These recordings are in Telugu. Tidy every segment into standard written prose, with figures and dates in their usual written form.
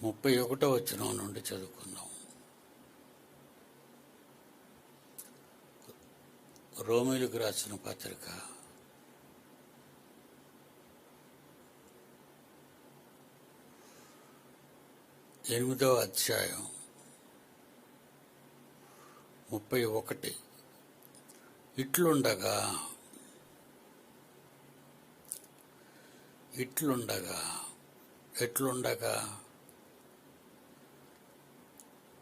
31వ వచనం నుండి చదువుకుందాం. రోమీయులకు రాసిన పత్రిక 8వ అధ్యాయం 31. ఎట్లుండగా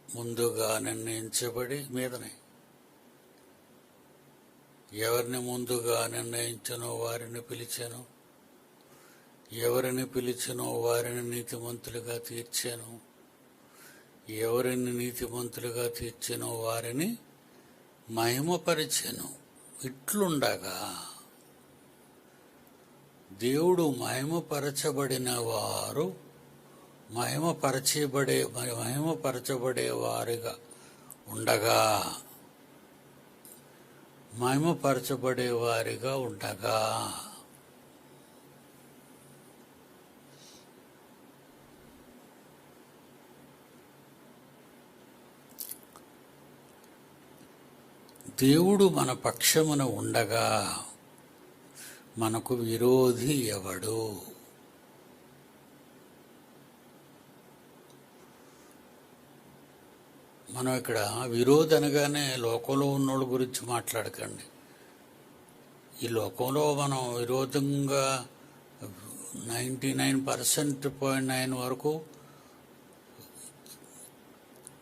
ముందుగా నిర్ణయించబడి మీదనే ఎవరిని ముందుగా నిర్ణయించనో వారిని పిలిచాను, ఎవరిని పిలిచినో వారిని నీతిమంతులుగా తీర్చాను, ఎవరిని నీతిమంతులుగా తీర్చానో వారిని మహిమపరిచాను. ఇట్లుండగా దేవుడు మహిమపరచబడిన వారు మహిమపరచబడే వారిగా ఉండగా దేవుడు మన పక్షమున ఉండగా మనకు విరోధి ఎవడు? మనం ఇక్కడ విరోధి అనగానే లోకంలో ఉన్నోళ్ళ గురించి మాట్లాడకండి. ఈ లోకంలో మనం విరోధంగా 99.9 వరకు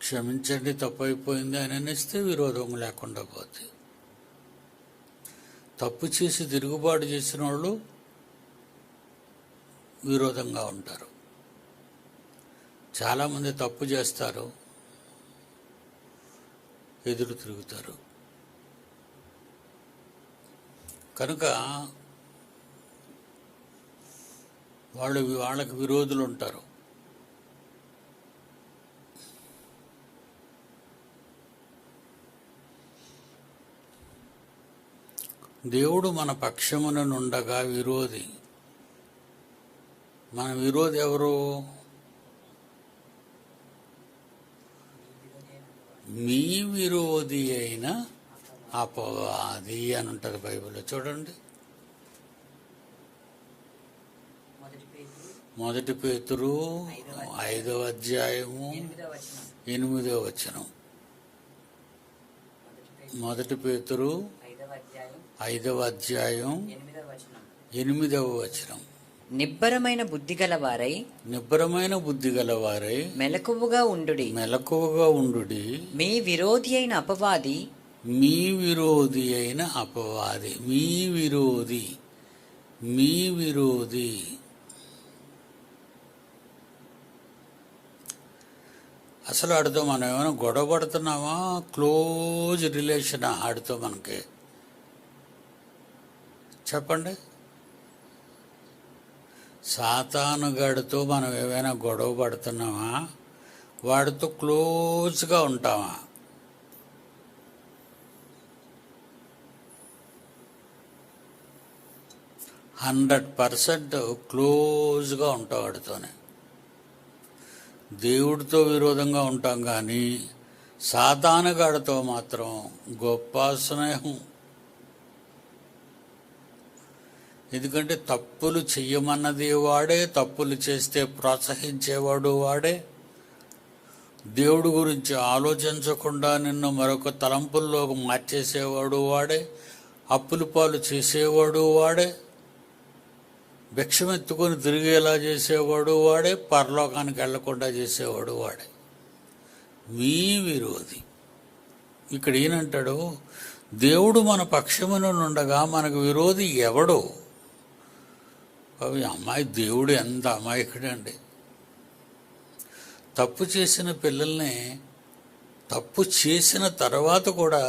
క్షమించండి తప్పైపోయింది అని అనిస్తే విరోధం లేకుండా పోతే, తప్పు చేసి తిరుగుబాటు చేసిన వాళ్ళు విరోధంగా ఉంటారు. చాలామంది తప్పు చేస్తారు, ఎదురు తిరుగుతారు. కనుక వాళ్ళకి విరోధులు ఉంటారు. దేవుడు మన పక్షమున నుండగా విరోధి. మన విరోధి ఎవరు? మీ విరోధి అయిన అపవాది అని ఉంటుంది బైబిల్లో. చూడండి, 1 పేతురు 5వ అధ్యాయము 8వ వచనం. 1 పేతురు 5వ అధ్యాయం 8వ వచనం. నిబ్బరమైన బుద్ధి గలవారై మెలకువగా ఉండుడి. మీ విరోధి అయిన అపవాది మీ విరోధి. అసలు ఆడితో మనం ఏమైనా గొడవ పడుతున్నామా? క్లోజ్ రిలేషన్ ఆడితో మనకి? చెప్పండి. సాతానుగాడితో మనం ఏమైనా గొడవ పడుతున్నామా? వాడితో క్లోజ్గా ఉంటామా? %100 క్లోజ్గా ఉంటాం వాడితోనే. దేవుడితో విరోధంగా ఉంటాం, కానీ సాతానుగాడితో మాత్రం గొప్ప స్నేహం. ఎందుకంటే తప్పులు చెయ్యమన్నది వాడే, తప్పులు చేస్తే ప్రోత్సహించేవాడు వాడే, దేవుడి గురించి ఆలోచించకుండా నిన్ను మరొక తలంపుల్లోకి మార్చేసేవాడు వాడే, అప్పుల పాలు చేసేవాడు వాడే, భిక్షమెత్తుకొని తిరిగేలా చేసేవాడు వాడే, పరలోకానికి వెళ్లకుండా చేసేవాడు వాడే. మీ విరోధి. ఇక్కడ ఈయనంటాడు, దేవుడు మన పక్షమున నుండగా మనకు విరోధి ఎవడు? దేవుడు ఎంత అమాయకుడండి. తప్పు చేసిన పిల్లల్ని, తప్పు చేసిన తర్వాత కూడా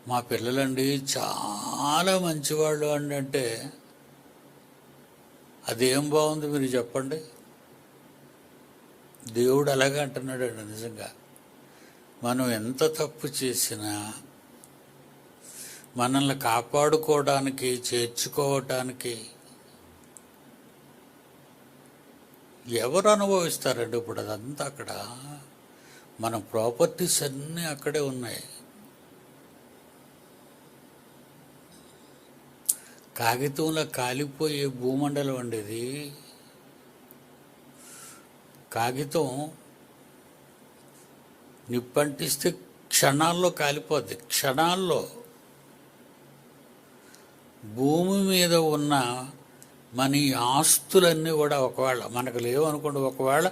మా పిల్లలండి చాలా మంచివాళ్ళు అంటే అదేం బాగుంది మీరు చెప్పండి? దేవుడు అలాగే అంటున్నాడండి. నిజంగా మనం ఎంత తప్పు చేసినా మనల్ని కాపాడుకోవడానికి, చేర్చుకోవటానికి ఎవరు అనుభవిస్తారండి ఇప్పుడు అదంతా అక్కడ? మన ప్రాపర్టీస్ అన్నీ అక్కడే ఉన్నాయి. కాగితంలో కాలిపోయే భూమండలం అండి ఇది. కాగితం నిప్పంటిస్తే క్షణాల్లో కాలిపోద్ది, క్షణాల్లో. భూమి మీద ఉన్న మన ఈ ఆస్తులన్నీ కూడా ఒకవేళ మనకు లేవు అనుకోండి, ఒకవేళ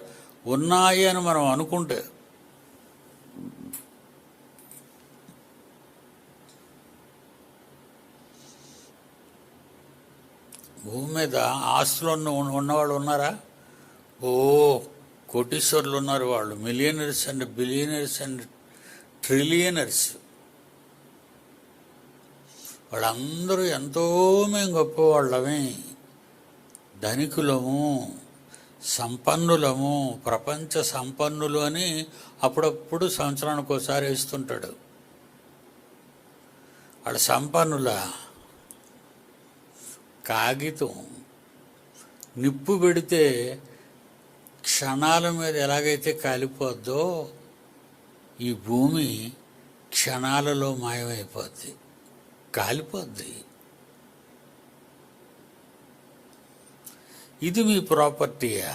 ఉన్నాయి అని మనం అనుకుంటే భూమి మీద ఆస్తులు ఉన్నవాళ్ళు ఉన్నారా? ఓ కోటీశ్వరులు ఉన్నారు, వాళ్ళు మిలియనర్స్ అండ్ బిలియనర్స్ అండ్ ట్రిలియనర్స్. వాళ్ళందరూ ఎంతో మేము గొప్పవాళ్ళమే, ధనికులము, సంపన్నులము, ప్రపంచ సంపన్నులు అని అప్పుడప్పుడు సంవత్సరానికి ఒకసారి వేస్తుంటాడు. వాళ్ళ సంపన్నుల కాగితం నిప్పు పెడితే క్షణాల మీద ఎలాగైతే కాలిపోద్దో ఈ భూమి క్షణాలలో మాయమైపోద్ది, కాలిపోద్ది. ఇది మీ ప్రాపర్టీయా?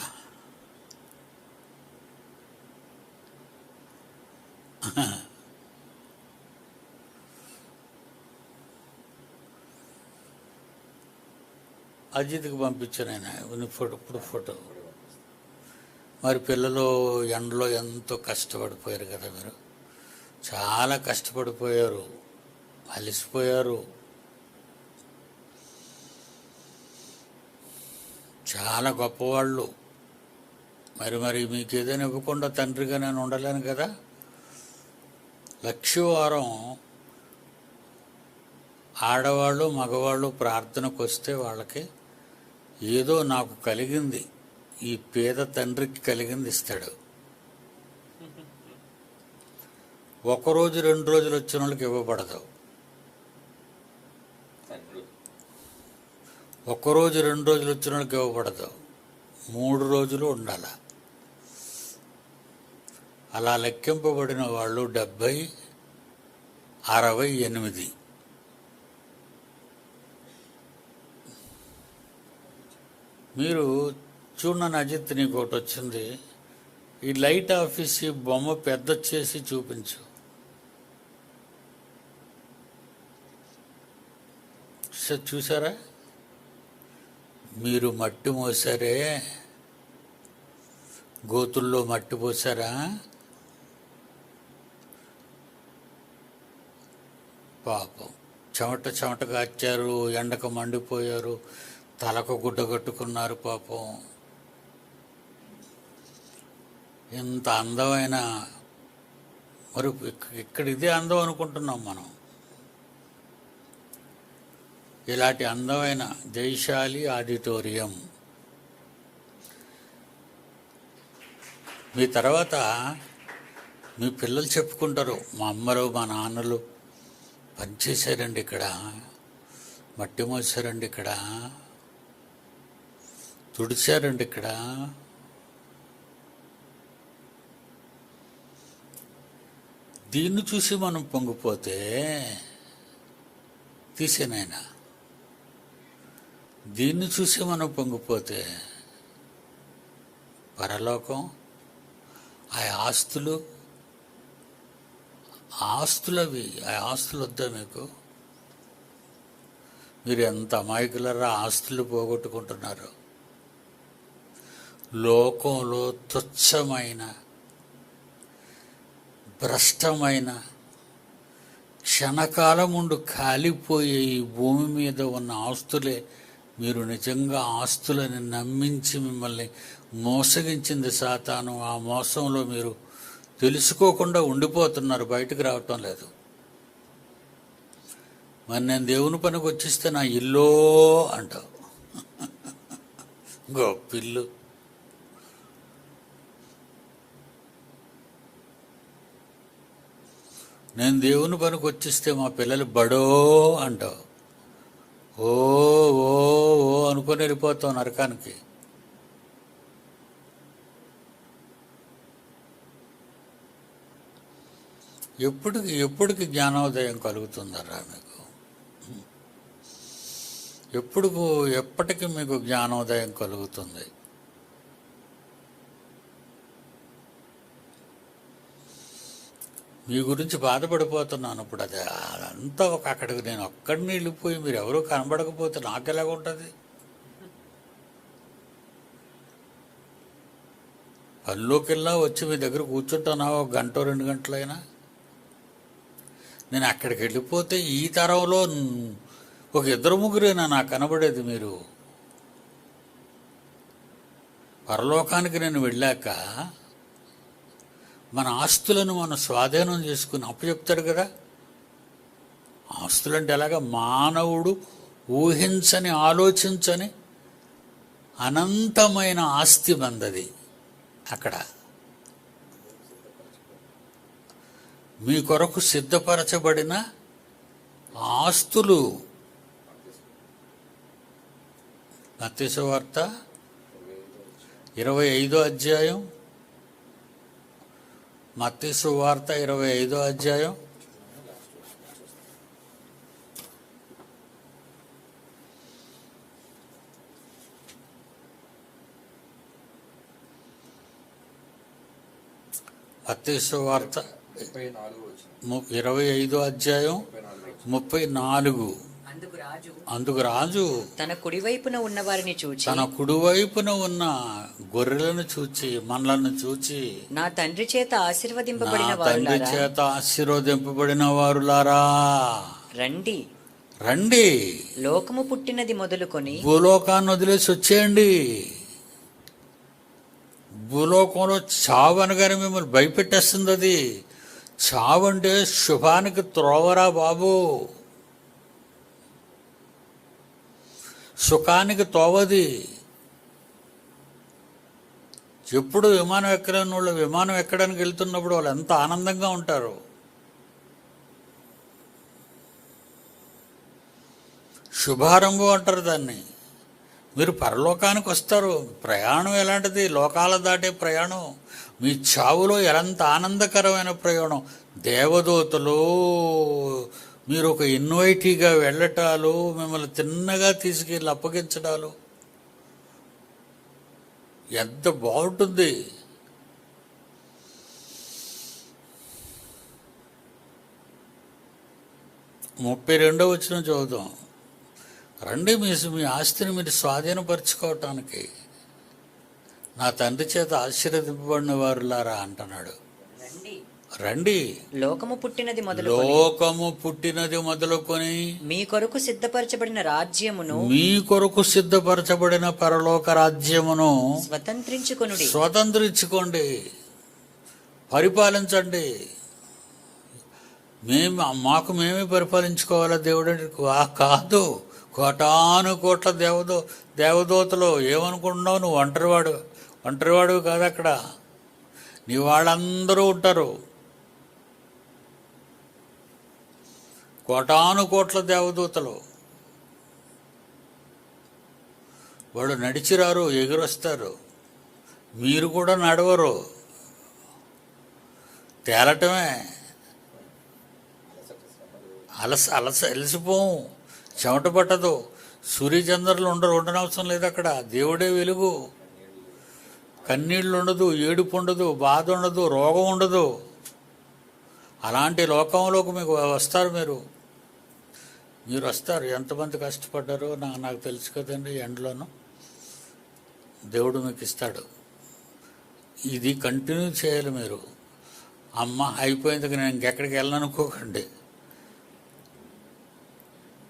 అజిత్కి పంపించాను ఆయన ఫోటో. మరి పిల్లలు ఎండలో ఎంతో కష్టపడిపోయారు కదా, మీరు చాలా కష్టపడిపోయారు, అలసిపోయారు, చాలా గొప్పవాళ్ళు. మరి మీకు ఏదైనా ఇవ్వకుండా తండ్రిగా నేను ఉండలేను కదా. లక్షవారం ఆడవాళ్ళు మగవాళ్ళు ప్రార్థనకు వస్తే వాళ్ళకి ఏదో నాకు కలిగింది, ఈ పేద తండ్రికి కలిగింది ఇస్తాడు. ఒకరోజు 2 రోజులు వచ్చిన వాళ్ళకి ఇవ్వబడదు. ఒక్కరోజు 2 రోజులు వచ్చిన వాళ్ళకి ఇవ్వబడదు, 3 రోజులు ఉండాల. అలా లెక్కింపబడిన వాళ్ళు 70, 68. మీరు చూడండి అజిత్, నీకు ఒకటి వచ్చింది. ఈ లైట్ ఆఫీస్ ఈ బొమ్మ పెద్ద చేసి చూపించు. చూసారా? మీరు మట్టి మోసారే, గోతుల్లో మట్టి పోసారా? పాపం చెమట కాచారు, ఎండకు మండిపోయారు, తలకు గుడ్డ కట్టుకున్నారు. పాపం ఇంత అందమైన, మరి ఇక్కడ ఇదే అందం అనుకుంటున్నాం మనం. ఇలాంటి అందమైన జైశాలి ఆడిటోరియం. మీ తర్వాత మీ పిల్లలు చెప్పుకుంటారు, మా అమ్మలు మా నాన్నలు పనిచేశారండి ఇక్కడ, మట్టి మోసారండి ఇక్కడ, తుడిచారండి ఇక్కడ. దీన్ని చూసి మనం పొంగిపోతే తీసేనైనా, దీన్ని చూసి మనం పొంగిపోతే పరలోకం, ఆ ఆస్తులవి, ఆ ఆస్తులు వద్దా మీకు? మీరు ఎంత అమాయకులరా, ఆస్తులు పోగొట్టుకుంటున్నారు. లోకంలో తుచ్చమైన, భ్రష్టమైన, క్షణకాలం ఉండి కాలిపోయే ఈ భూమి మీద ఉన్న ఆస్తులే మీరు నిజంగా ఆస్తులని నమ్మించి మిమ్మల్ని మోసగించింది సాతాను. ఆ మోసంలో మీరు తెలుసుకోకుండా ఉండిపోతున్నారు, బయటకు రావటం లేదు. మరి నేను దేవుని పనికి వచ్చిస్తే నా ఇల్లో అంటావు, గొప్పిల్లు. నేను దేవుని పనికి వచ్చిస్తే మా పిల్లలు బడో అంటావు, ఓ ఓ ఓ అనుకొని వెళ్ళిపోతావు నరకానికి. ఎప్పటికి జ్ఞానోదయం కలుగుతుందరా మీకు? ఎప్పటికి మీకు జ్ఞానోదయం కలుగుతుంది? మీ గురించి బాధపడిపోతున్నాను ఇప్పుడు. అదంతా అక్కడికి నేను ఒక్కడిని వెళ్ళిపోయి మీరు ఎవరూ కనబడకపోతే నాకు ఎలాగ ఉంటుంది? పనిలోకెల్లా వచ్చి మీ దగ్గర కూర్చుంటానా ఒక గంట 2 గంటలైనా? నేను అక్కడికి వెళ్ళిపోతే ఈ తరంలో ఒక 2-3 నాకు కనబడేది. మీరు పరలోకానికి నేను వెళ్ళాక మన ఆస్తులను మనం స్వాధీనం చేసుకుని అప్పచెప్తాడు కదా. ఆస్తులంటే ఎలాగా? మానవుడు ఊహించని ఆలోచించని అనంతమైన ఆస్తి మందది. అక్కడ మీ కొరకు సిద్ధపరచబడిన ఆస్తులు. మత్తయి సువార్త 25వ అధ్యాయం, మత్తయి సువార్త 25వ అధ్యాయం 25వ అధ్యాయం 34. అందుకు రాజు తన కుడివైపున ఉన్న వారిని చూచి, తన కుడివైపున ఉన్న గొర్రెలను చూచి, మనలను చూచి, నా తండ్రి చేత ఆశీర్వదింపబడిన తండ్రి చేత ఆశీర్వదింపబడిన వారులారా, రండి రండి, లోకము పుట్టినది మొదలుకొని భూలోకాన్ని వదిలేసి వచ్చేయండి. భూలోకంలో చావు అనగానే మిమ్మల్ని భయపెట్టేస్తుంది. అది చావు అంటే శుభానికి త్రోవరా బాబు, సుఖానికి తోవది. ఎప్పుడు విమానం ఎక్కలేని వాళ్ళు విమానం ఎక్కడానికి వెళ్తున్నప్పుడు వాళ్ళు ఎంత ఆనందంగా ఉంటారు. శుభారంభం అంటారు దాన్ని. మీరు పరలోకానికి వస్తారు. ప్రయాణం ఎలాంటిది? లోకాల దాటే ప్రయాణం. మీ చావులో ఎంత ఆనందకరమైన ప్రయాణం. దేవదూతలు మీరు ఒక ఇన్వైటీగా వెళ్ళటాలు, మిమ్మల్ని తిన్నగా తీసుకెళ్ళి అప్పగించడాలు ఎంత బాగుంటుంది. ముప్పై 32వ వచనం చదువుతాం. రండి, మీ ఆస్తిని మీరు స్వాధీనపరచుకోవటానికి, నా తండ్రి చేత ఆశీర్వదింపబడిన వారులారా అంటున్నాడు. రండి, లోకము పుట్టినది మొదలుకొని మీ కొరకు సిద్ధపరచబడిన రాజ్యమును, మీ కొరకు సిద్ధపరచబడిన పరలోక రాజ్యమును స్వతంత్రించుకోండి, పరిపాలించండి. మాకు మేమే పరిపాలించుకోవాలా దేవుడు? కాదు, కోటాను కోట్ల దేవదూతలు. ఏమనుకుంటున్నావు నువ్వు? ఒంటరివాడు కాదు. అక్కడ నీ వాళ్ళందరూ ఉంటారు. కోటాను కోట్ల దేవదూతలు. వాళ్ళు నడిచిరారు, ఎగురొస్తారు. మీరు కూడా నడవరు, తేలటమే. అలసిపోం, చెమట పట్టదు. సూర్యచంద్రులు ఉండనవసరం లేదు అక్కడ. దేవుడే వెలుగు. కన్నీళ్ళు ఉండదు, ఏడుపు ఉండదు, బాధ ఉండదు, రోగం ఉండదు. అలాంటి లోకంలోకి మీకు వస్తారు. మీరు వస్తారు. ఎంతమంది కష్టపడ్డారో నాకు తెలుసు కదండి. ఎండలోనూ దేవుడు మీకు ఇస్తాడు. ఇది కంటిన్యూ చేయాలి మీరు. అమ్మ అయిపోయింది, నేను ఇంకెక్కడికి వెళ్ళనుకోకండి.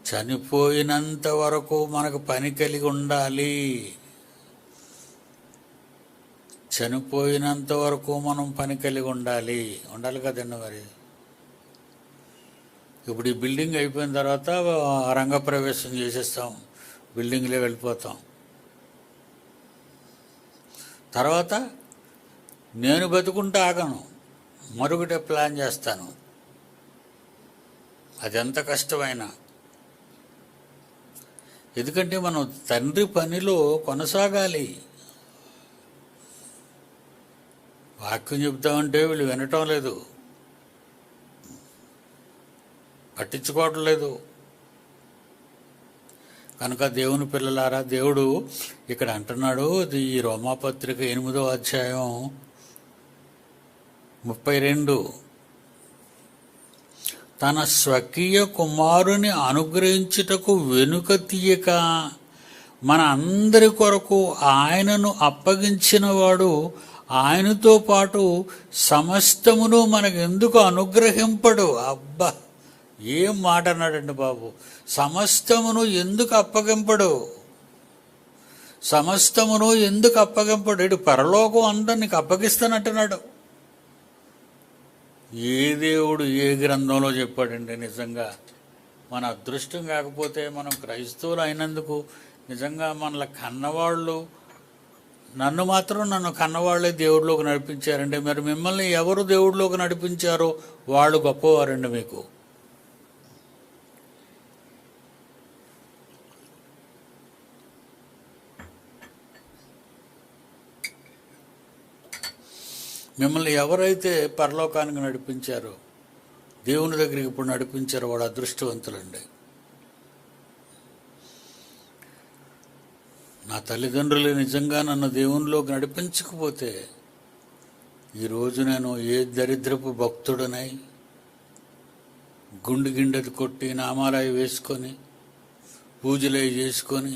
చనిపోయినంత వరకు మనకు పని కలిగి ఉండాలి. చనిపోయినంత వరకు మనం పని కలిగి ఉండాలి కదండి. మరి ఇప్పుడు ఈ బిల్డింగ్ అయిపోయిన తర్వాత రంగప్రవేశం చేసేస్తాం, బిల్డింగ్లో వెళ్ళిపోతాం. తర్వాత నేను బతుకుంటే ఆగను, మరొకటి ప్లాన్ చేస్తాను. అది ఎంత కష్టమైనా. ఎందుకంటే మనం తండ్రి పనిలో కొనసాగాలి. వాక్యం చెప్తామంటే వీళ్ళు వినటం లేదు. పట్టించుకోవటం లేదు. కనుక దేవుని పిల్లలారా, దేవుడు ఇక్కడ అంటున్నాడు, ఈ రోమాపత్రిక 8వ అధ్యాయం 32, తన స్వకీయ కుమారుని అనుగ్రహించుటకు వెనుక తీయక మన అందరి కొరకు ఆయనను అప్పగించినవాడు ఆయనతో పాటు సమస్తమును మనకెందుకు అనుగ్రహింపడు? అబ్బా, ఏం మాట అన్నాడండి బాబు! సమస్తమును ఎందుకు అప్పగింపడు? సమస్తమును ఎందుకు అప్పగింపడు? ఇటు పరలోకం అంతా నీకు అప్పగిస్తానంటున్నాడు. ఏ దేవుడు ఏ గ్రంథంలో చెప్పాడండి? నిజంగా మన అదృష్టం కాకపోతే మనం క్రైస్తవులు అయినందుకు నిజంగా మనల్ని కన్నవాళ్ళు, నన్ను కన్నవాళ్లే దేవుడిలోకి నడిపించారండి. మరి మిమ్మల్ని ఎవరు దేవుడిలోకి నడిపించారో వాళ్ళు గొప్పవారండి. మీకు మిమ్మల్ని ఎవరైతే పరలోకానికి నడిపించారో, దేవుని దగ్గరికి ఇప్పుడు నడిపించారో వాడు అదృష్టవంతులండి. నా తల్లిదండ్రులు నిజంగా నన్ను దేవునిలోకి నడిపించకపోతే ఈరోజు నేను ఏ దరిద్రపు భక్తుడనై గుండు గిండెది కొట్టి నామాలయ వేసుకొని పూజలై చేసుకొని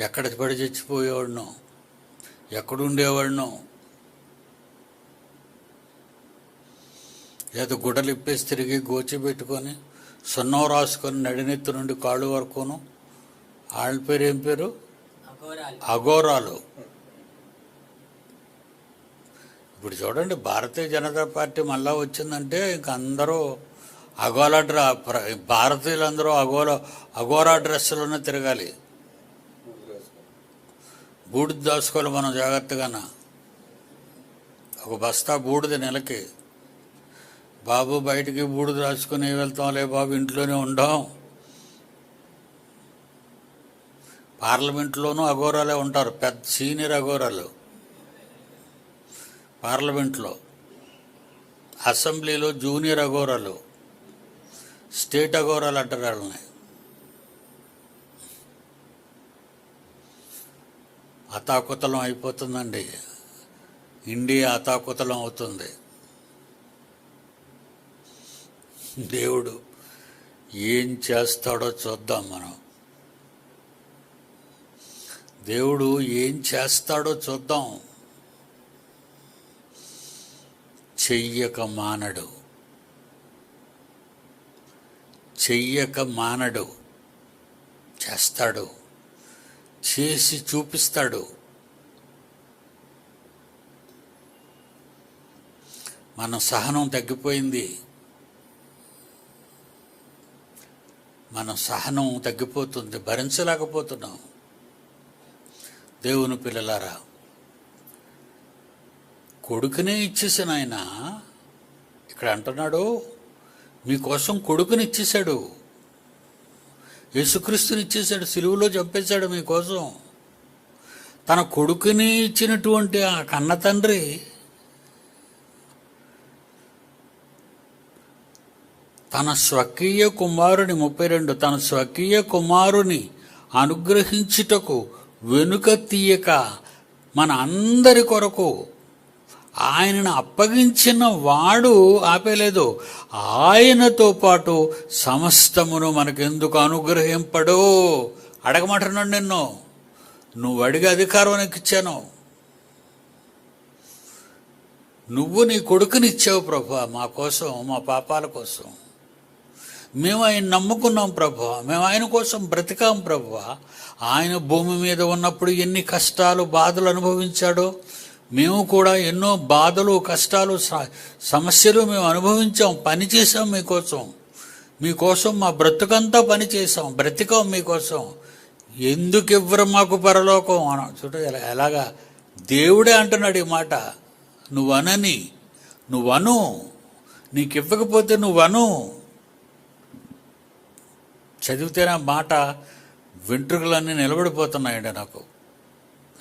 ఎక్కడ పడి చచ్చిపోయేవాడినో, ఎక్కడుండేవాడినో, లేదా గుడ్డలు ఇప్పేసి తిరిగి గోచి పెట్టుకొని సున్నం రాసుకొని నడినెత్తు నుండి కాళ్ళు వరకును. వాళ్ళ పేరు ఏం పేరు? అఘోరాలు. ఇప్పుడు చూడండి, భారతీయ జనతా పార్టీ మళ్ళా వచ్చిందంటే ఇంక అందరూ భారతీయులందరూ అఘోరా డ్రెస్సులోనే తిరగాలి. బూడిద దాచుకోవాలి మనం జాగ్రత్తగాన. ఒక బస్తా బూడిద నెలకి. బాబు బయటికి బూడిద రాసుకుని వెళ్తాంలే బాబు, ఇంట్లోనే ఉండాం. పార్లమెంట్లోనూ అఘోరాలే ఉంటారు, పెద్ద సీనియర్ అఘోరాలు పార్లమెంట్లో. అసెంబ్లీలో జూనియర్ అఘోరాలు, స్టేట్ అఘోరాలు అంటారు వాళ్ళని. అతాకుతలం అయిపోతుందండి, ఇండియా అతాకుతలం అవుతుంది. దేవుడు ఏం చేస్తాడో చూద్దాం మనం. దేవుడు ఏం చేస్తాడో చూద్దాం. చెయ్యక మానడు, చెయ్యక మానడు. చేస్తాడు, చేసి చూపిస్తాడు. మన సహనం తగ్గిపోయింది, మన సహనం తగ్గిపోతుంది, భరించలేకపోతున్నాం. దేవుని పిల్లలారా, కొడుకునే ఇచ్చేసిన ఆయన ఇక్కడ అంటున్నాడు, మీకోసం కొడుకుని ఇచ్చేశాడు. యేసుక్రీస్తుని ఇచ్చేశాడు, సిలువలో చంపేశాడు మీకోసం. తన కొడుకుని ఇచ్చినటువంటి ఆ కన్న తండ్రి తన స్వకీయ కుమారుని 32 తన స్వకీయ కుమారుని అనుగ్రహించుటకు వెనుక తీయక మన అందరి కొరకు ఆయనను అప్పగించిన వాడు ఆపేలేదు. ఆయనతో పాటు సమస్తమును మనకెందుకు అనుగ్రహింపడు? అడగమంటున్నాడు నిన్ను. నువ్వు అడిగే అధికారం నాకు ఇచ్చాను. నువ్వు నీ కొడుకునిచ్చావు ప్రభా, మా కోసం, మా పాపాల కోసం. మేము ఆయన నమ్ముకున్నాం ప్రభా, మేము ఆయన కోసం బ్రతికాం ప్రభా. ఆయన భూమి మీద ఉన్నప్పుడు ఎన్ని కష్టాలు బాధలు అనుభవించాడో, మేము కూడా ఎన్నో బాధలు కష్టాలు సమస్యలు మేము అనుభవించాం, పనిచేసాం మీకోసం. మీకోసం మా బ్రతుకంతా పనిచేసాం, బ్రతికాం మీకోసం. ఎందుకు ఇవ్వరు మాకు పరలోకం? చూడ ఎలాగా దేవుడే అంటున్నాడు ఈ మాట. నువ్వను, నీకు ఇవ్వకపోతే నువ్వను. చదివితేనే మాట వెంట్రుకలన్నీ నిలబడిపోతున్నాయండి నాకు.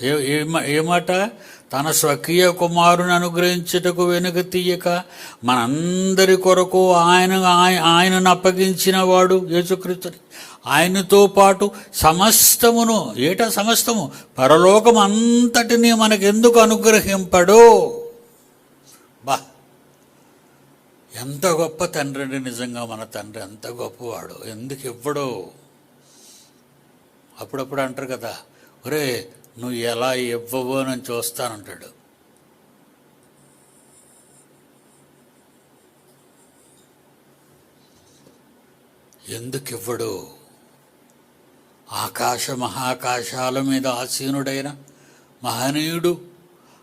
ఏ మాట? తన స్వకీయ కుమారుని అనుగ్రహించుటకు వెనుక తీయక మనందరి కొరకు ఆయనను అప్పగించిన వాడు యేసుక్రీస్తుని. ఆయనతో పాటు సమస్తమును, సమస్తము పరలోకం అంతటినీ మనకెందుకు అనుగ్రహింపడు? బా, ఎంత గొప్ప తండ్రి అండి నిజంగా. మన తండ్రి ఎంత గొప్పవాడు, ఎందుకు ఇవ్వడు? అప్పుడప్పుడు అంటారు కదా, ఒరే నువ్వు ఎలా ఇవ్వవో నేను చూస్తానంటాడు. ఎందుకు ఇవ్వడు? ఆకాశ మహాకాశాల మీద ఆసీనుడైన మహనీయుడు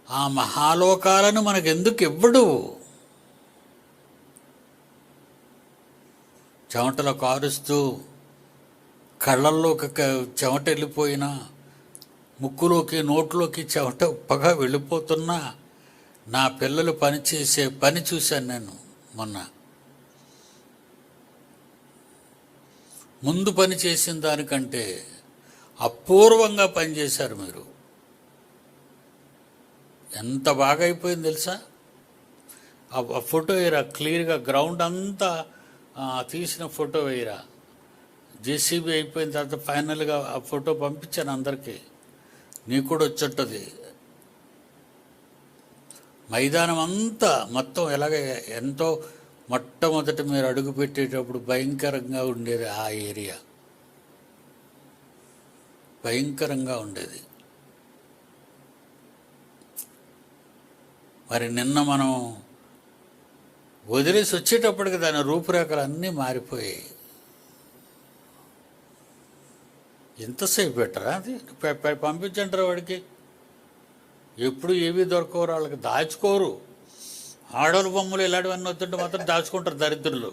ఆ మహాలోకాలను మనకెందుకు ఇవ్వడు? చెమటలో కారుస్తూ కళ్ళల్లోకి చెమట వెళ్ళిపోయినా, ముక్కులోకి నోట్లోకి చెమట ఉప్పగా వెళ్ళిపోతున్నా నా పిల్లలు పనిచేసే పని చూశాను నేను మొన్న. ముందు పని చేసిన దానికంటే అపూర్వంగా పనిచేశారు మీరు. ఎంత బాగా అయిపోయింది తెలుసా? ఆ ఫోటో వేయరా, క్లియర్గా గ్రౌండ్ అంతా తీసిన ఫోటో వేయరా. జేసీబీ అయిపోయిన తర్వాత ఫైనల్గా ఆ ఫోటో పంపించాను అందరికీ, నీకు కూడా వచ్చుంటుంది. మైదానం అంతా మొత్తం ఎంతో మొట్టమొదటి మీరు అడుగు పెట్టేటప్పుడు భయంకరంగా ఉండేది ఆ ఏరియా, భయంకరంగా ఉండేది. మరి నిన్న మనం వదిలేసి వచ్చేటప్పటికి దాని రూపురేఖలు అన్నీ మారిపోయాయి. ఎంతసేపు పెట్టరా? అది పంపించంటారు వాడికి. ఎప్పుడు ఏవి దొరకవరు, వాళ్ళకి దాచుకోరు. ఆడవాళ్ళ బొమ్మలు ఇలాంటివన్నీ వస్తుంటే మాత్రం దాచుకుంటారు దరిద్రులు.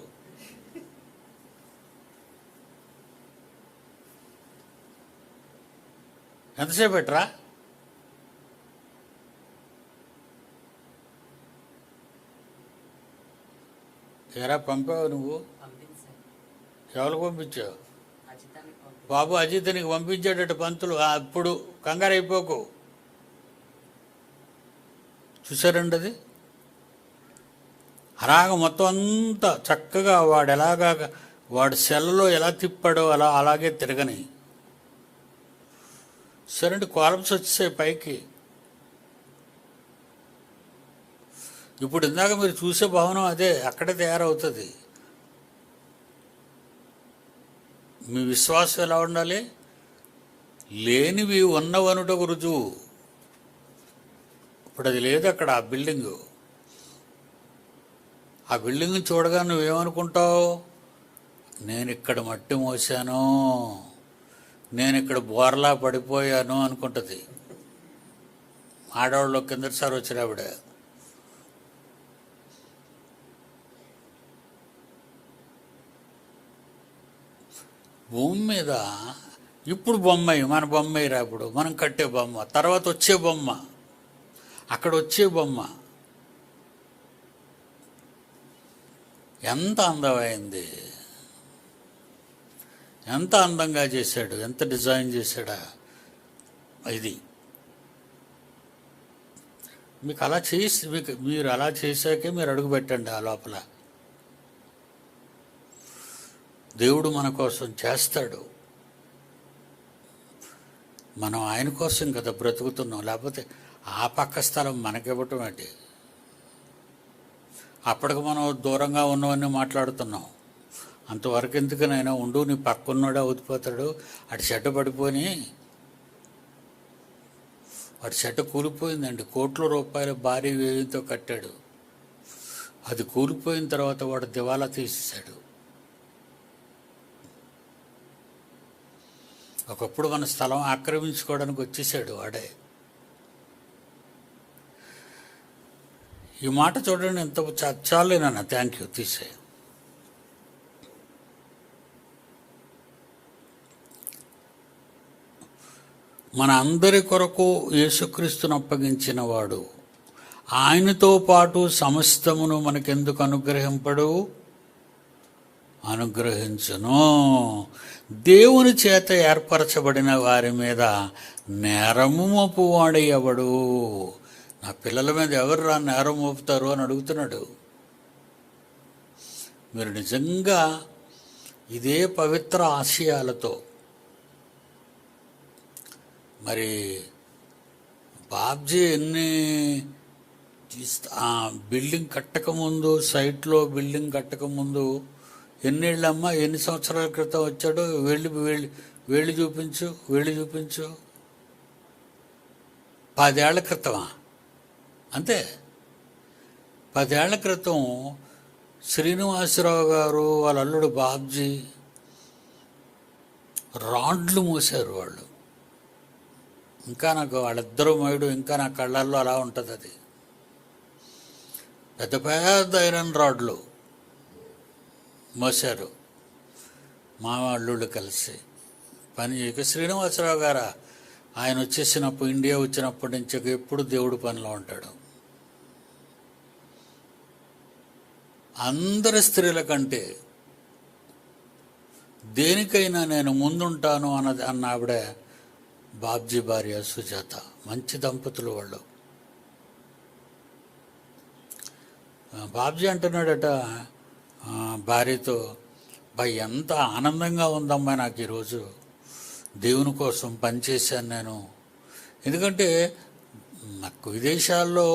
ఎంతసేపు పెట్టరా? ఎరా పంపావు నువ్వు? ఎవరికి పంపించావు? బాబు అజిత్ నీకు పంపించేటట్టు పంతులు. అప్పుడు కంగారు అయిపోకు. చూసారండి అది? అలాగ మొత్తం అంతా చక్కగా వాడు సెల్లో ఎలా తిప్పాడో అలాగే తిరగని. సరే, కాలమ్స్ వచ్చేసాయి పైకి. ఇప్పుడు ఇందాక మీరు చూసే భవనం అదే, అక్కడే తయారవుతుంది. మీ విశ్వాసం ఎలా ఉండాలి? లేనివి ఉన్నవనుటకు రుజువు. ఇప్పుడు అది లేదు అక్కడ, ఆ బిల్డింగు. ఆ బిల్డింగ్ చూడగా నువ్వేమనుకుంటావు? నేను ఇక్కడ మట్టి మోసాను, నేను ఇక్కడ బోర్లా పడిపోయాను అనుకుంటుంది. ఆడవాళ్ళు కిందటిసారి వచ్చిన ఆవిడ. భూమి మీద ఇప్పుడు మన బొమ్మ రాప్పుడు మనం కట్టే బొమ్మ, తర్వాత వచ్చే బొమ్మ, అక్కడ వచ్చే బొమ్మ ఎంత అందమైంది, ఎంత అందంగా చేశాడు, ఎంత డిజైన్ చేశాడా. ఇది మీరు అలా చేశాకే మీరు అడుగు పెట్టండి ఆ లోపల. దేవుడు మన కోసం చేస్తాడు. మనం ఆయన కోసం కదా బ్రతుకుతున్నాం, లేకపోతే ఆ పక్క స్థలం మనకివ్వటం ఏంటి? అప్పటికి మనం దూరంగా ఉన్నవన్నీ మాట్లాడుతున్నాం. అంతవరకు ఎందుకనైనా ఉండు, నీ పక్కన్నోడే అవుతిపోతాడు. అటు చెట్టు పడిపోయి వాడి చెట్టు కూలిపోయిందండి. కోట్ల రూపాయల భారీ వ్యయంతో కట్టాడు. అది కూలిపోయిన తర్వాత వాడు దివాలా తీసేశాడు. ఒకప్పుడు మన స్థలం ఆక్రమించుకోవడానికి వచ్చేసాడు వాడే. ఈ మాట చూడండి, ఎంత చాలేనన్నా. థ్యాంక్ యూ, తీసే. మన అందరి కొరకు యేసుక్రీస్తును అప్పగించిన వాడు ఆయనతో పాటు సమస్తమును మనకెందుకు అనుగ్రహింపడు? అనుగ్రహించును. దేవుని చేత ఏర్పరచబడిన వారి మీద నేరము మోపువాడు ఎవడు? నా పిల్లల మీద ఎవరు నేరం మోపుతారు అని అడుగుతున్నాడు. మీరు నిజంగా ఇదే పవిత్ర ఆశయాలతో మరి బాబ్జీ బిల్డింగ్ కట్టకముందు, సైట్లో బిల్డింగ్ కట్టకముందు ఎన్నేళ్ళమ్మా, ఎన్ని సంవత్సరాల క్రితం వచ్చాడో వేళ్ళు చూపించు 10 ఏళ్ల క్రితమా? అంతే. 10 ఏళ్ల క్రితం శ్రీనివాసరావు గారు వాళ్ళ అల్లుడు బాబ్జీ రాడ్లు మోసారు వాళ్ళు. ఇంకా నాకు వాళ్ళిద్దరూ మోయడం ఇంకా నా కళ్ళల్లో అలా ఉంటుంది. అది పెద్ద పెద్ద ఐరన్ రాడ్లు మోసారు మా అల్లుళ్ళు కలిసి పని చేయక. శ్రీనివాసరావు గారు ఆయన వచ్చేసినప్పుడు, ఇండియా వచ్చినప్పటి నుంచి ఎప్పుడు దేవుడి పనిలో ఉంటాడు. అందరి స్త్రీల కంటే దేనికైనా నేను ముందుంటాను అన్న ఆవిడ బాబ్జీ భార్య సుజాత. మంచి దంపతులు వాళ్ళు. బాబ్జీ అంటున్నాడట భార్యతో, ఎంత ఆనందంగా ఉందమ్మా నాకు ఈరోజు, దేవుని కోసం పనిచేశాను నేను. ఎందుకంటే నాకు విదేశాల్లో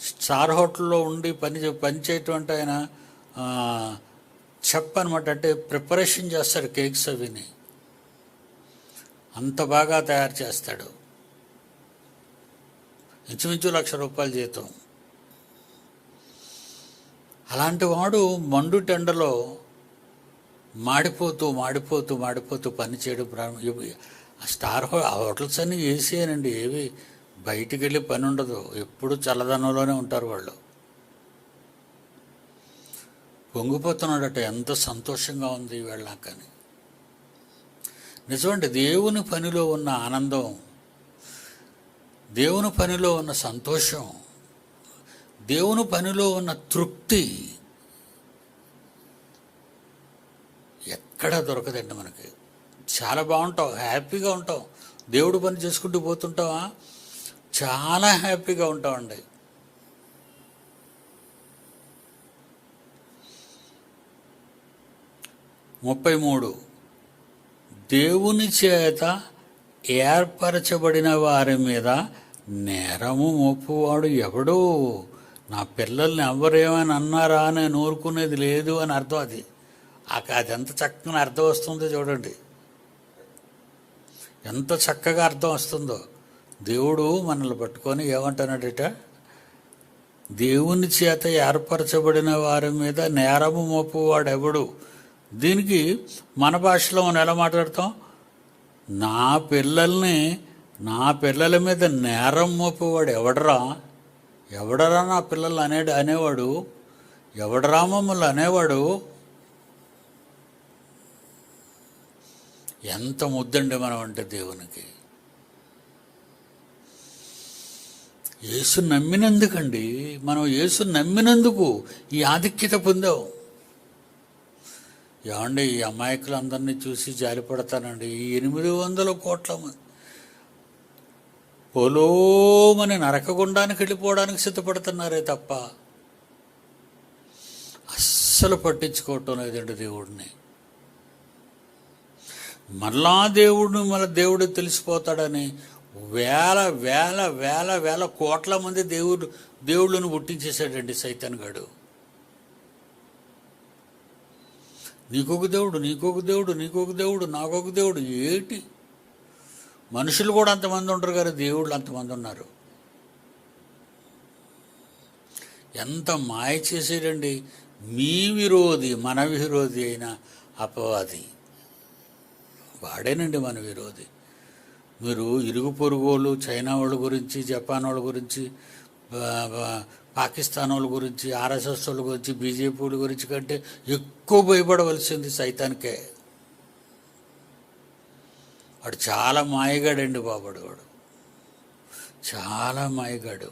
స్టార్ హోటల్లో ఉండి పనిచేయటం అంటే ఆయన చెప్పనమాట, అంటే ప్రిపరేషన్ చేస్తాడు కేక్స్ అవిని, అంత బాగా తయారు చేస్తాడు. ఇంచుమించు ₹1,00,000 జీతం. అలాంటి వాడు మండు టెండలో మాడిపోతూ పని చేయడం స్టార్ హోటల్స్ అన్నీ ఏసీనండి, ఏవి బయటికి వెళ్ళి పని ఉండదు. ఎప్పుడు చల్లదనంలోనే ఉంటారు వాళ్ళు. పొంగిపోతున్నాడట, ఎంత సంతోషంగా ఉంది ఈవేళ కానీ. నిజమండి, దేవుని పనిలో ఉన్న ఆనందం, దేవుని పనిలో ఉన్న సంతోషం, దేవుని పనిలో ఉన్న తృప్తి ఎక్కడా దొరకదండి మనకి. చాలా బాగుంటాం, హ్యాపీగా ఉంటాం. దేవుడు పని చేసుకుంటూ పోతుంటావా, చాలా హ్యాపీగా ఉంటామండి. దేవుని చేత ఏర్పరచబడిన వారి మీద నేరము మోపువాడు ఎవడు? నా పిల్లల్ని ఎవరేమని అన్నారా అని ఊరుకునేది లేదు అని అర్థం. అది ఎంత చక్కగా అర్థం వస్తుందో చూడండి, ఎంత చక్కగా అర్థం వస్తుందో. దేవుడు మనల్ని పట్టుకొని ఏమంటున్నాడట, దేవుని చేత ఏర్పరచబడిన వారి మీద నేరము మోపువాడు ఎవడు? దీనికి మన భాషలో మనం ఎలా మాట్లాడతాం? నా పిల్లల మీద నేరం మోపువాడు ఎవడరా నా పిల్లలు అనేవాడు ఎవడరా మమ్మల్ని అనేవాడు? ఎంత ముద్దండి మనం అంటే దేవునికి. యేసు నమ్మినందుకండి, మనం యేసు నమ్మినందుకు ఈ ఆధిక్యత పొందాం. ఏమండి, ఈ అమాయకులందరినీ చూసి జాలిపడతానండి. ఈ 800 కోట్ల మంది పొలోమని నరకగుండానికి వెళ్ళిపోవడానికి సిద్ధపడుతున్నారే తప్ప అస్సలు పట్టించుకోవటం లేదండి దేవుడిని. మళ్ళా దేవుడు తెలిసిపోతాడని వేల కోట్ల మంది దేవుళ్ళను పుట్టించేశాడండి సైతాన్ గాడు. నీకొక దేవుడు నాకొక దేవుడు. ఏటి మనుషులు కూడా అంతమంది ఉంటారు కానీ దేవుళ్ళు అంతమంది ఉన్నారు. ఎంత మాయ చేసేటండి. మీ విరోధి, మన విరోధి అయిన అపవాది వాడేనండి మన విరోధి. మీరు ఇరుగు పొరుగు వాళ్ళు, చైనా వాళ్ళ గురించి, జపాన్ వాళ్ళ గురించి, పాకిస్తాన్ వాళ్ళ గురించి, ఆర్ఎస్ఎస్ వాళ్ళ గురించి, బీజేపీ వాళ్ళ గురించి కంటే ఎక్కువ భయపడవలసింది సైతానికే. వాడు చాలా మాయగాడండి బాబుడు. వాడు చాలా మాయగాడు.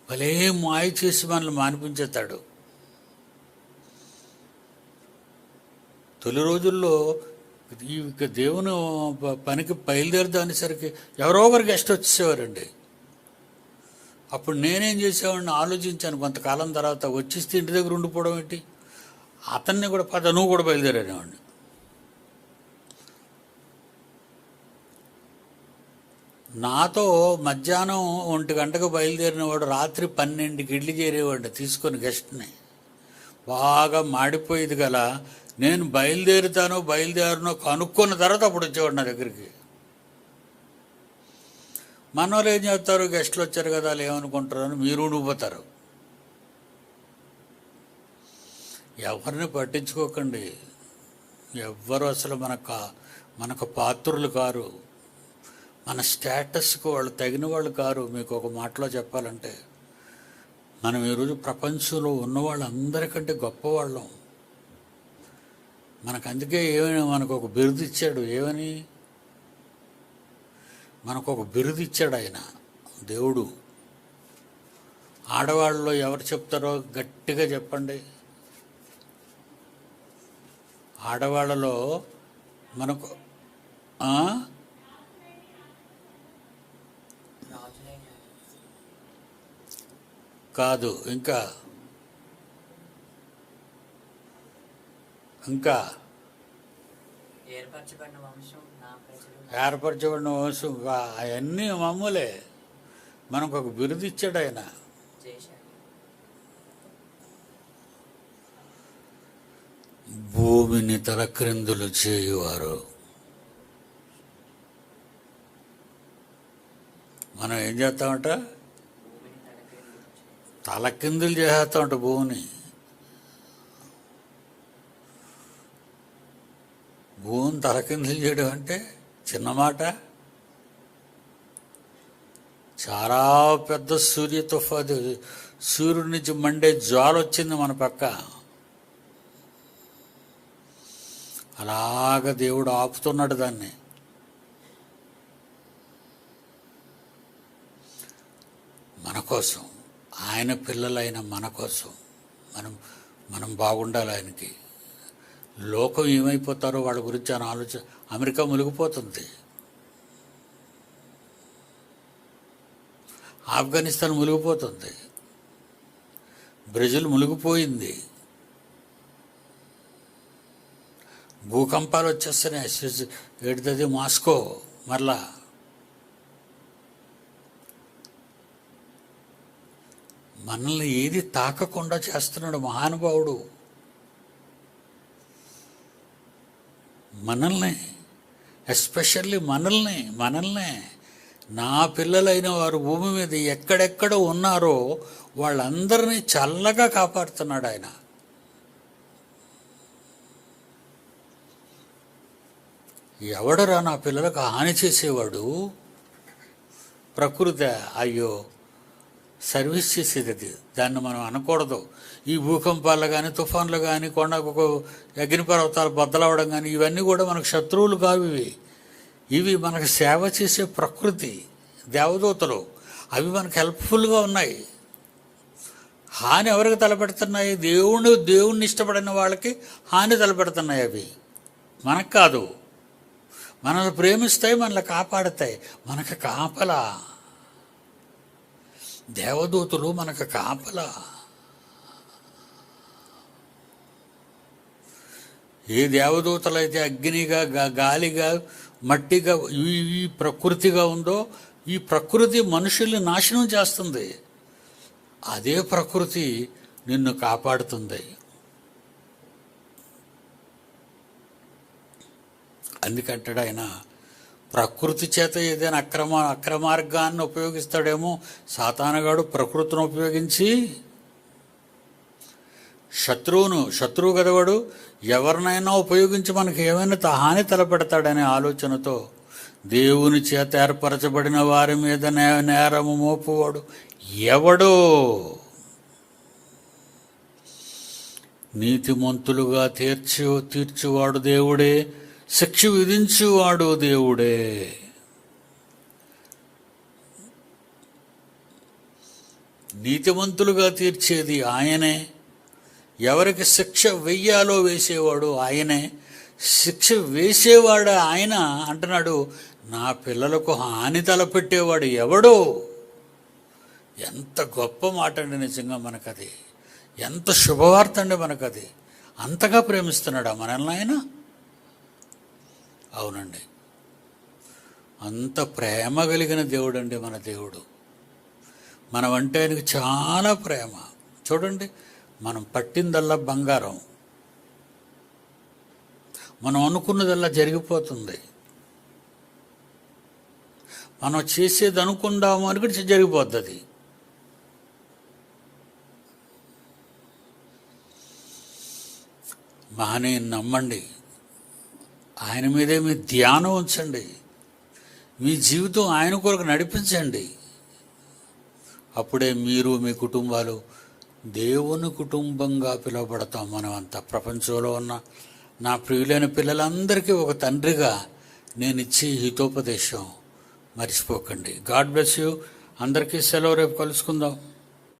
భలే మాయ చేసి మనల్ని మానిపించేస్తాడు. తొలి రోజుల్లో ఈ దేవుని పనికి బయలుదేరుతా అనేసరికి ఎవరో ఒకరు గెస్ట్ వచ్చేసేవారండి. అప్పుడు నేనేం చేసేవాడిని ఆలోచించాను. కొంతకాలం తర్వాత వచ్చిస్తే ఇంటి దగ్గర ఉండిపోవడం ఏంటి, అతన్ని కూడా నువ్వు కూడా బయలుదేరేవాడిని. నాతో మధ్యాహ్నం 1 గంటకు బయలుదేరిన వాడు రాత్రి 12కి ఇడ్లీ చేరేవాడు తీసుకొని గెస్ట్ని. బాగా మాడిపోయేది గల నేను బయలుదేరునో కనుక్కున్న తర్వాత అప్పుడు వచ్చేవాడు నా దగ్గరికి. మన వాళ్ళు ఏం చేస్తారు, గెస్ట్లు వచ్చారు కదా వాళ్ళు ఏమనుకుంటారు అని మీరు ఉండిపోతారు. ఎవరిని పట్టించుకోకండి. ఎవ్వరు అసలు మనకు పాత్రులు కారు. మన స్టేటస్కి వాళ్ళు తగిన వాళ్ళు కారు. మీకు ఒక మాటలో చెప్పాలంటే మనం ఈరోజు ప్రపంచంలో ఉన్న వాళ్ళందరికంటే గొప్పవాళ్ళం. మనకు అందుకే ఏమని మనకు ఒక బిరుదు ఇచ్చాడు. ఏమని మనకు ఒక బిరుదు ఇచ్చాడు ఆయన దేవుడు. ఆడవాళ్ళలో ఎవరు చెప్తారో గట్టిగా చెప్పండి. ఆడవాళ్ళలో మనకు కాదు, ఇంకా ఏర్పరచబడిన వంశం అవన్నీ మామూలే. మనకు ఒక బిరుదు ఇచ్చాడు ఆయన. భూమిని తలక్రిందులు చేయువారు. మనం ఏం చేస్తామంట, తలకిందులు చేసేస్తామంట భూమిని. భూమిని తలకిందులు చేయడం అంటే చిన్న మాట. చాలా పెద్ద సూర్యుడి నుంచి మండే జ్వాల వచ్చింది మన పక్క. అలాగ దేవుడు ఆపుతున్నాడు దాన్ని. మన కోసం, ఆయన పిల్లలైన మన కోసం మనం బాగుండాలి ఆయనకి. లోకం ఏమైపోతారో వాళ్ళ గురించి అని ఆలోచన. అమెరికా మునిగిపోతుంది, ఆఫ్ఘనిస్తాన్ మునిగిపోతుంది, బ్రెజిల్ మునిగిపోయింది, భూకంపాలు వచ్చేస్తున్నాయి. ఏడుతుంది మాస్కో. మరలా మనల్ని ఏది తాకకుండా చేస్తున్నాడు మహానుభావుడు. మనల్ని, ఎస్పెషల్లీ మనల్ని నా పిల్లలైన వారు భూమి మీద ఎక్కడెక్కడ ఉన్నారో వాళ్ళందరినీ చల్లగా కాపాడుతున్నాడు ఆయన. ఎవడరా నా పిల్లలకు హాని చేసేవాడు? ప్రకృతి. అయ్యో, సర్వీస్ చేసేది అది. దాన్ని మనం అనకూడదు. ఈ భూకంపాలు కానీ, తుఫాన్లు కానీ, అగ్నిపర్వతాలు బద్దలవడం కానీ ఇవన్నీ కూడా మనకు శత్రువులు కావు. ఇవి మనకు సేవ చేసే ప్రకృతి, దేవదూతలు. అవి మనకు హెల్ప్ఫుల్గా ఉన్నాయి. హాని ఎవరికి తలపెడుతున్నాయి? దేవుణ్ణి ఇష్టపడిన వాళ్ళకి హాని తలపెడుతున్నాయి. అవి మనకు కాదు. మనల్ని ప్రేమిస్తాయి, మనల్ని కాపాడుతాయి. మనకు కాపలా దేవదూతలు, మనకు కాపలా. ఏ దేవదూతలైతే అగ్నిగా, గాలిగా, మట్టిగా, ఈ ప్రకృతిగా ఉందో, ఈ ప్రకృతి మనుషుల్ని నాశనం చేస్తుంది. అదే ప్రకృతి నిన్ను కాపాడుతుంది. అందుకంటాడు ఆయన, ప్రకృతి చేత ఏదైనా అక్రమార్గాన్ని ఉపయోగిస్తాడేమో సాతానుగాడు. ప్రకృతిని ఉపయోగించి శత్రువు కదవాడు ఎవరినైనా ఉపయోగించి మనకి ఏమైనా హాని తలపెడతాడనే ఆలోచనతో దేవుని చేత ఏర్పరచబడిన వారి మీద నేరము మోపువాడు ఎవడో? నీతిమంతులుగా తీర్చువాడు దేవుడే, శిక్ష విధించువాడు దేవుడే. నీతిమంతులుగా తీర్చేది ఆయనే, ఎవరికి శిక్ష వెయ్యాలో వేసేవాడు ఆయనే, శిక్ష వేసేవాడు ఆయన అంటున్నాడు, నా పిల్లలకు హాని తలపెట్టేవాడు ఎవడు? ఎంత గొప్ప మాట అండి నిజంగా మనకది. ఎంత శుభవార్త అండి మనకది. అంతగా ప్రేమిస్తున్నాడా మనల్ని ఆయన? అవునండి, అంత ప్రేమ కలిగిన దేవుడు అండి మన దేవుడు. మనం అంటే ఆయనకు చాలా ప్రేమ. చూడండి, మనం పట్టిందల్లా బంగారం, మనం అనుకున్నదల్లా జరిగిపోతుంది. మనం చేసేది అనుకుందాము అని కూడా జరిగిపోతుంది. మహనీయుని నమ్మండి, ఆయన మీదే మీ ధ్యానం ఉంచండి, మీ జీవితం ఆయన కొరకు నడిపించండి. అప్పుడే మీరు మీ కుటుంబాలు దేవుని కుటుంబంగా పిలువబడతాం. మనం అంతా ప్రపంచంలో ఉన్న నా ప్రియులైన పిల్లలందరికీ ఒక తండ్రిగా నేను ఇచ్చే హితోపదేశం మర్చిపోకండి. God bless you. అందరికీ సెలవు. రేపు కలుసుకుందాం.